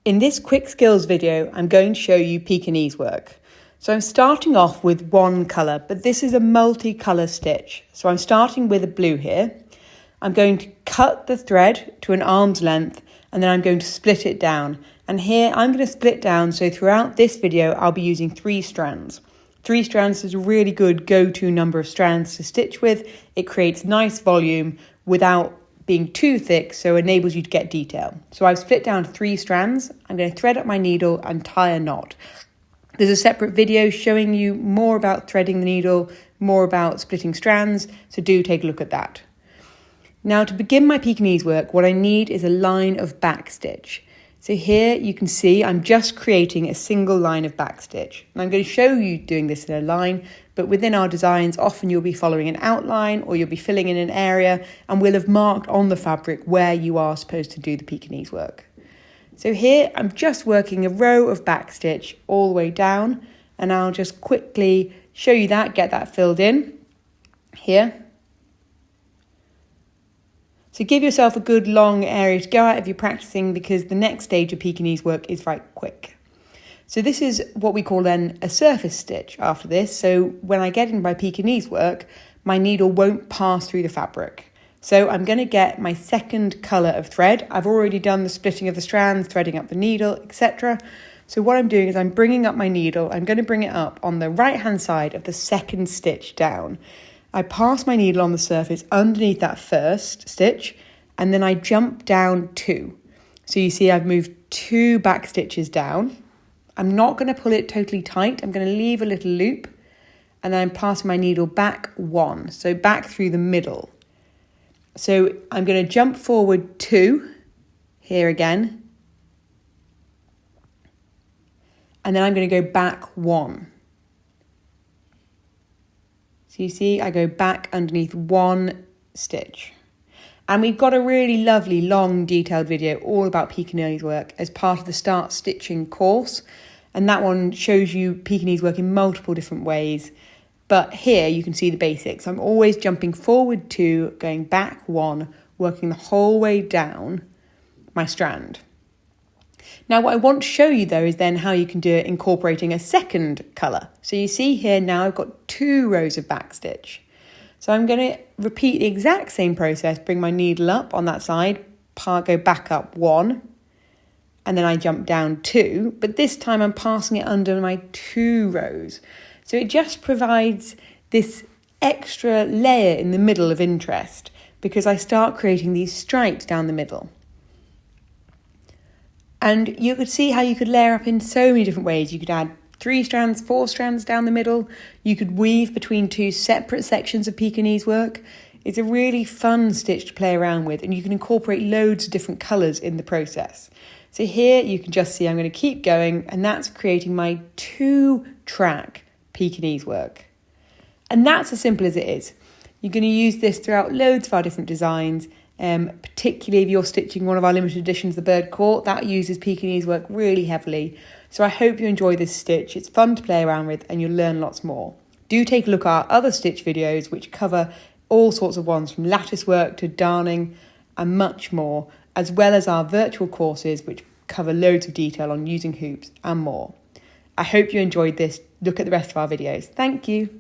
In this quick skills video, I'm going to show you Pekinese work. So I'm starting off with one colour, but this is a multi-colour stitch. So I'm starting with a blue here. I'm going to cut the thread to an arm's length and then I'm going to split it down. And here I'm going to split down, so throughout this video I'll be using 3 strands. 3 strands is a really good go-to number of strands to stitch with. It creates nice volume without being too thick, so enables you to get detail. So I've split down 3 strands. I'm going to thread up my needle and tie a knot. There's a separate video showing you more about threading the needle, more about splitting strands, so do take a look at that. Now to begin my Pekinese work, what I need is a line of back stitch. So here you can see I'm just creating a single line of back stitch. And I'm going to show you doing this in a line, but within our designs, often you'll be following an outline or you'll be filling in an area and we'll have marked on the fabric where you are supposed to do the Pekinese work. So here I'm just working a row of back stitch all the way down, and I'll just quickly show you that, get that filled in here. So give yourself a good long area to go at if you're practicing, because the next stage of Pekinese work is right quick. So this is what we call then a surface stitch after this. So when I get in my Pekinese work, my needle won't pass through the fabric. So I'm going to get my second colour of thread. I've already done the splitting of the strands, threading up the needle, etc. So what I'm doing is I'm bringing up my needle. I'm going to bring it up on the right hand side of the second stitch down. I pass my needle on the surface underneath that first stitch, and then I jump down 2. So you see I've moved 2 back stitches down. I'm not going to pull it totally tight. I'm going to leave a little loop, and then I'm passing my needle back 1, so back through the middle. So I'm going to jump forward 2 here again, and then I'm going to go back 1. So you see, I go back underneath 1 stitch. And we've got a really lovely, long, detailed video all about Pekinese work as part of the Start Stitching course. And that one shows you Pekinese work in multiple different ways. But here you can see the basics. I'm always jumping forward 2, going back 1, working the whole way down my strand. Now what I want to show you though is then how you can do it incorporating a second colour. So you see here now I've got 2 rows of back stitch. So I'm going to repeat the exact same process, bring my needle up on that side, go back up 1, and then I jump down 2, but this time I'm passing it under my 2 rows. So it just provides this extra layer in the middle of interest because I start creating these stripes down the middle. And you could see how you could layer up in so many different ways. You could add 3 strands, 4 strands down the middle. You could weave between 2 separate sections of Pekinese work. It's a really fun stitch to play around with, and you can incorporate loads of different colours in the process. So here you can just see I'm going to keep going, and that's creating my 2-track Pekinese work. And that's as simple as it is. You're going to use this throughout loads of our different designs. Particularly if you're stitching one of our limited editions, the Bird Court, that uses Pekinese work really heavily. So I hope you enjoy this stitch. It's fun to play around with and you'll learn lots more. Do take a look at our other stitch videos which cover all sorts of ones, from lattice work to darning and much more, as well as our virtual courses which cover loads of detail on using hoops and more. I hope you enjoyed this. Look at the rest of our videos. Thank you.